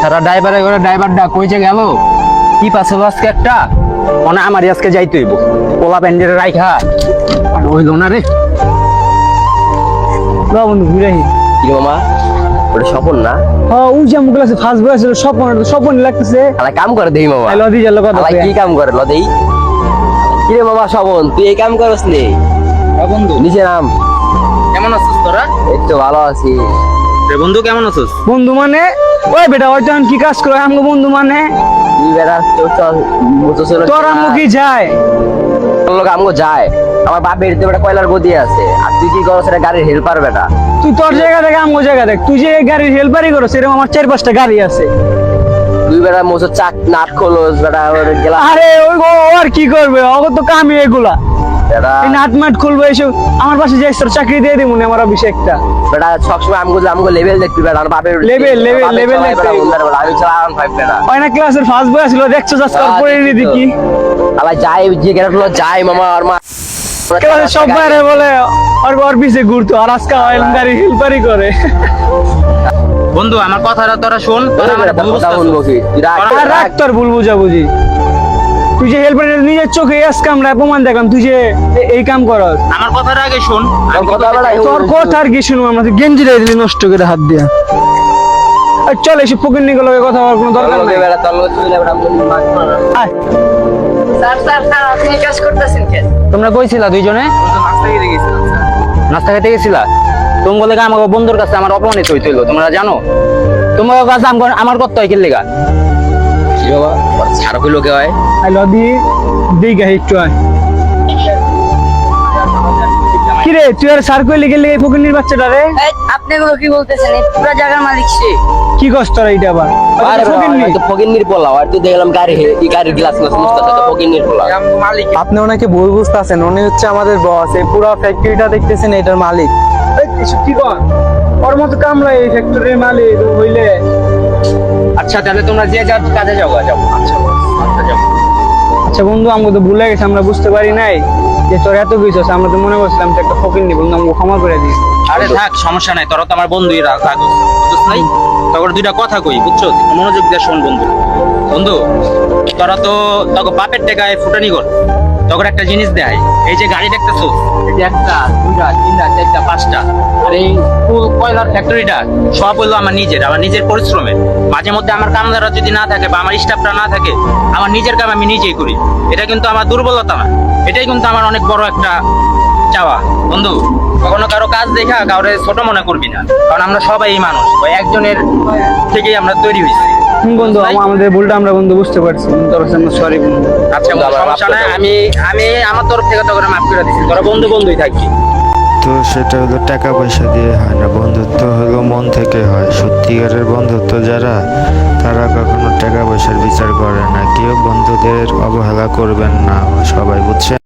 সারা ড্রাইভারে করে ড্রাইভারটা কইছে গেল কি পাছে আজকে একটা মানে আমার আজকে যাইতে হইব পোলা প্যান্ডের রাইখা আর হইল না রে বন্ধু ঘুরাই কি মামা ওটা স্বপন না? হ্যাঁ ওই যে আমগুলো আছে ফার্স্ট বয় আছে স্বপন লাগতেছে আলা কাম করে দেই মামা। লদি যালো কথা আলা কি কাম করে লদেই? কি রে মামা স্বপন তুই এই কাম করছ নি? বন্ধু নিচে নাম। কেমন আছিস তোরা? এই তো ভালো আছি। রে বন্ধু কেমন আছিস? বন্ধু মানে ওই বেটা ওই তখন কি কাজ করে আমগো বন্ধু মানে তুই বেটা চল মোটো চল। তোর আমগো কি যায় তোর লোক আমগো যায়। আমার বাপ বেরিতে বেটা কয়লার গদি আছে আর তুই কি করছ এটা গাড়ির হেল্পার বেটা। তুই তোর জায়গা থেকে আমগো জায়গা দেখ তুই যে গাড়ির হেল্পারই করছ এরকম আমার 4-5টা গাড়ি আছে তুই বেটা মোটো চাক নাট খোলস বেটা ওর গেলা আরে ওই ও আর কি করবে ও তো কামই এগুলা বেটা। এই নাট মাট খুলবে এসব আমার পাশে যে তোর চাকরি দিয়ে দিমু না আমার অভিষেকটা বেটা সবসময় আমগো লেভেল দেখবি বেটা। আমার বাপের Level দেখতে দেখতে আমি চালা আরাম 5 বেটা। ওই না ক্লাসের ফার্স্ট বয় ছিল দেখছো আজকাল পড়ে নি দেখি আলা যাই যে গেট হলো যাই মামা আর মা ক্লাসে সব বাইরে বলে আর ওর পিছে ঘুরতো আর আজকে অয়েল গাড়ি হেল্পারই করে বন্ধু আমার কথাটা তোরা শোন তোরা আমার ভুল কথা বুঝতাছিস। বলবো কি তুই রাখ আর রাখ তোর ভুল বুঝাবুঝি তুই যে হেল্পারের নিজের চোখে এস কামরা প্রমাণ দেখলাম তুই যে এই কাম করস আমার কথাটা আগে শোন তোর কথা বেটা তোর কথা আর কি শুনবো আমরা তুই গেঞ্জি রে দিলি নষ্ট করে হাত দিয়া আর চল এসে ফকির নিকল কথা বলার কোনো দরকার নেই বেটা তোর লোক চলে বেটা আয় স্যার আপনি কাজ করতেছেন কেন? তোমরা কইছিলা দুইজনে নাস্তা খেতে গেছিলা তুমি বলে কি আমার বন্ধুর কাছে আমার অপমানিত হইছিল তোমরা জানো তোমার কাছে আমার করতে হয় কি লেগা কি বাবা ওর ছাড় কই লোকে হয় আই লদি দিগা একটু আয় কি রে তুই আর স্যার কইলি গেলি এই ফকির বাচ্চাটা রে এই, আপনি এগুলো কি বলতেছেন? এই পুরো জায়গার মালিক সে। কি কষ্ট রে এটা আবার আরে ফকির তো ফকিন্নির পোলা আর তুই দেখলাম গাড়ির গ্লাস মুছতাছে তো ফকিন্নির পোলা। আপনি ওনাকে ভুল বুঝতেছেন উনি হচ্ছে আমাদের বস এই পুরো ফ্যাক্টরিটা দেখতেছেন এটার মালিক কি কর ওর মতো কামলা এই ফ্যাক্টরির মালিক হইলে আচ্ছা তাহলে তোমরা যে যার কাজে যাও যাও আচ্ছা যাও আচ্ছা বন্ধু আমরা তো ভুলে গেছি আমরা বুঝতে পারি নাই যে তোর এত কিছু আছে আমরা তো মনে করছিলাম যে একটা ফকির নি বন্ধু আমাকে ক্ষমা করে দিস আরে থাক সমস্যা নাই তোরা তো আমার বন্ধুই কাগজ বুঝছ নাই তখন দুইটা কথা কই বুঝছো মনোযোগ দিয়ে শোন বন্ধু বন্ধু তোরা তো তোকে বাপের টাকায় ফুটানি কর তখন একটা জিনিস দেয় এই যে গাড়ি দেখতেছো এই যে একটা দুইটা তিনটা চারটা পাঁচটা আর এই ফুল কয়লার ফ্যাক্টরিটা সব হলো আমার নিজের পরিশ্রমের মাঝে মধ্যে আমার কামদাররা যদি না থাকে বা আমার স্টাফরা না থাকে আমার নিজের কাম আমি নিজেই করি এটা কিন্তু আমার দুর্বলতা না এটাই কিন্তু আমার অনেক বড় একটা চাওয়া বন্ধু কখনো কারো কাজ দেখা কাউরে ছোট মনে করবি না কারণ আমরা সবাই মানুষ ওই একজনের থেকেই আমরা তৈরি হয়েছি বন্ধু আমাদের ভুলটা আমরা বন্ধু বুঝতে পারছি তোর জন্য সরি বন্ধু আচ্ছা বন্ধু, সমস্যা নাই আমি আমার তরফ থেকে তোকে মাফ করে দিচ্ছি তোরা বন্ধুই থাকবি তো সেটা হলো টাকা পয়সা দিয়ে হয় না, বন্ধুত্ব হলো মন থেকে হয়। সত্যিকারের বন্ধুত্ব যারা, তারা কখনো টাকা পয়সার বিচার করে না। কেউ বন্ধুদের অবহেলা করবেন না সবাই, বুঝছেন?